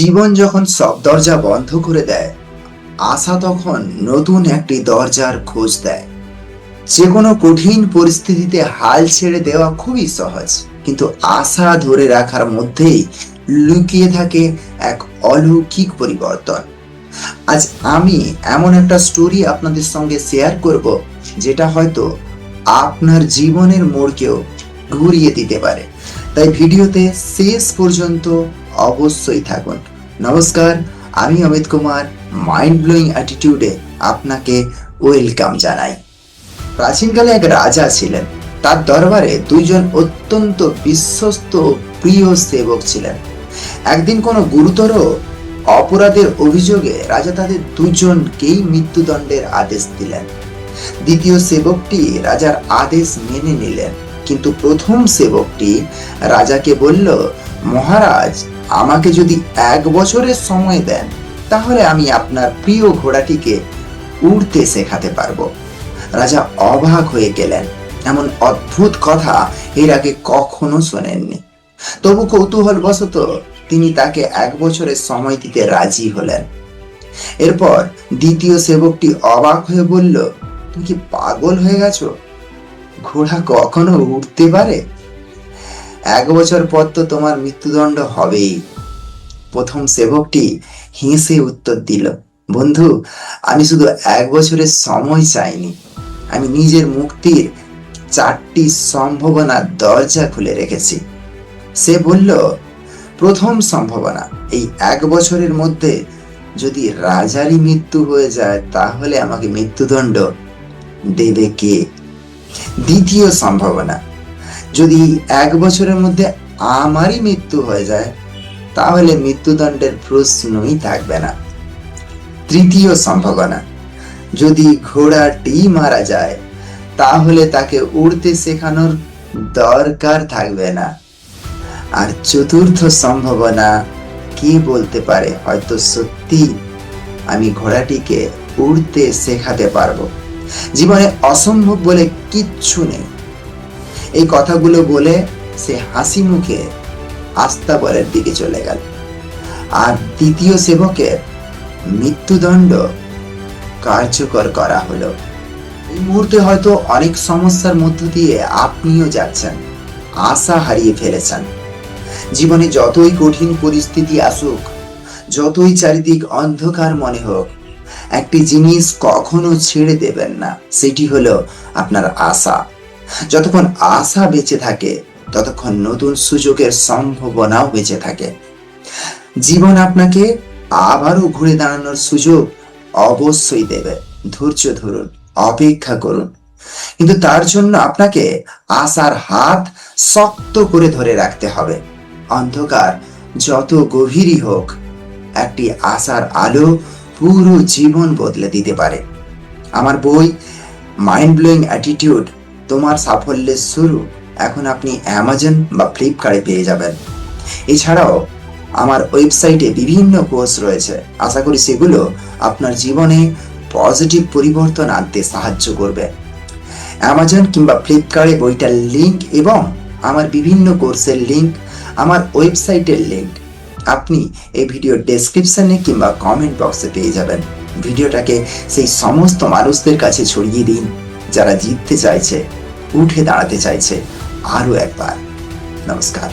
জীবন যখন সব দরজা বন্ধ করে দেয়, আশা তখন নতুন একটি দরজার খোঁজ দেয়। যে কোনো কঠিন পরিস্থিতিতে হাল ছেড়ে দেওয়া খুবই সহজ, কিন্তু আশা ধরে রাখার মধ্যেই লুকিয়ে থাকে এক অলৌকিক পরিবর্তন। আজ আমি এমন একটা স্টোরি আপনাদের সঙ্গে শেয়ার করব, যেটা হয়তো আপনার জীবনের মোড়কেও ঘুরিয়ে দিতে পারে। তাই ভিডিওতে শেষ পর্যন্ত অবশ্যই থাকুন। নমস্কার, আমি অমিত কুমার। মাইন্ড ব্লোয়িং অ্যাটিটিউডে আপনাকে ওয়েলকাম জানাই। প্রাচীনকালে এক রাজা ছিলেন। তার দরবারে দুইজন অত্যন্ত বিশ্বস্ত প্রিয় সেবক ছিলেন। একদিন কোনো গুরুতর অপরাধের অভিযোগে রাজা তাদের দুজনকেই মৃত্যুদণ্ডের আদেশ দিলেন। দ্বিতীয় সেবকটি রাজার আদেশ মেনে নিলেন, কিন্তু প্রথম সেবকটি রাজাকে বলল, মহারাজ, আমাকে যদি 1 বছরের সময় দেন, তাহলে আমি আপনার প্রিয় ঘোড়াটিকে উড়তে শেখাতে পারবো। রাজা অবাক হয়ে গেলেন। এমন অদ্ভুত কথা এর আগে কখনো শোনেননি। তবু কৌতূহলবশত তিনি তাকে 1 বছরের সময় দিতে রাজি হলেন। এরপর দ্বিতীয় সেবকটি অবাক হয়ে বলল, তুমি কি পাগল হয়ে গেছো? ঘোড়া কখনো উঠতে পারে? 1 বছর পর তো তোমার মৃত্যুদণ্ড হবেই। প্রথম সেবকটি হেসে উত্তর দিল, বন্ধু, আমি শুধু 1 বছরের সময় চাইনি, আমি নিজের মুক্তির 4টি সম্ভাবনার দরজা খুলে রেখেছি। সে বলল, প্রথম সম্ভাবনা, এই 1 বছরের মধ্যে যদি রাজারই মৃত্যু হয়ে যায়, তাহলে আমাকে মৃত্যুদণ্ড দেবে কে? দ্বিতীয় সম্ভাবনা, যদি 1 বছরের মধ্যে আমারই মৃত্যু হয়ে যায়, তাহলে মৃত্যুদণ্ডের প্রশ্নই থাকবে না। তৃতীয় সম্ভাবনা, যদি ঘোড়াটি মারা যায়, তাহলে তাকে উড়তে শেখানোর দরকার থাকবে না। আর চতুর্থ সম্ভাবনা, কে বলতে পারে, হয়তো সত্যি আমি ঘোড়াটিকে উড়তে শেখাতে পারবো। জীবনে অসম্ভব বলে কিচ্ছু নেই। এই কথাগুলো বলে সে হাসি মুখে আস্তাবলের দিকে চলে গেল। আর দ্বিতীয় সেবকের মৃত্যুদণ্ড কার্যকর করা হলো। এই মুহূর্তে হয়তো অনেক সমস্যার মধ্য দিয়ে আপনিও যাচ্ছেন, আশা হারিয়ে ফেলেছেন। জীবনে যতই কঠিন পরিস্থিতি আসুক, যতই চারিদিক অন্ধকার মনে হোক, একটি জিনিস কখনো ছেড়ে দেবেন না, সেটি হলো আপনার আশা। যতক্ষণ আশা বেঁচে থাকে, ততক্ষণ নতুন সুযোগের সম্ভাবনাও বেঁচে থাকে। জীবন আপনাকে আবারও ঘুরে দাঁড়ানোর সুযোগ অবশ্যই দেবে। ধৈর্য ধরুন, অপেক্ষা করুন, কিন্তু তার জন্য আপনাকে আশার হাত শক্ত করে ধরে রাখতে হবে। অন্ধকার যত গভীরই হোক, একটি আশার আলো পুরো জীবন বদলে দিতে পারে। আমার বই মাইন্ড ব্লোয়িং অ্যাটিটিউড, তোমার সাফল্যের শুরু, এখন আপনি অ্যামাজন বা ফ্লিপকার্টে পেয়ে যাবেন। এছাড়াও আমার ওয়েবসাইটে বিভিন্ন কোর্স রয়েছে। আশা করি সেগুলো আপনার জীবনে পজিটিভ পরিবর্তন আনতে সাহায্য করবে। অ্যামাজন কিংবা ফ্লিপকার্টে বইটার লিঙ্ক এবং আমার বিভিন্ন কোর্সের লিঙ্ক, আমার ওয়েবসাইটের লিঙ্ক আপনি এই ভিডিও ডেসক্রিপশনে কিংবা কমেন্ট বক্সে পেয়ে যাবেন। ভিডিওটাকে সেই সমস্ত মানুষদের কাছে ছড়িয়ে দিন যারা জিততে চাইছে, উঠে দাঁড়াতে চাইছে আরো একবার। নমস্কার।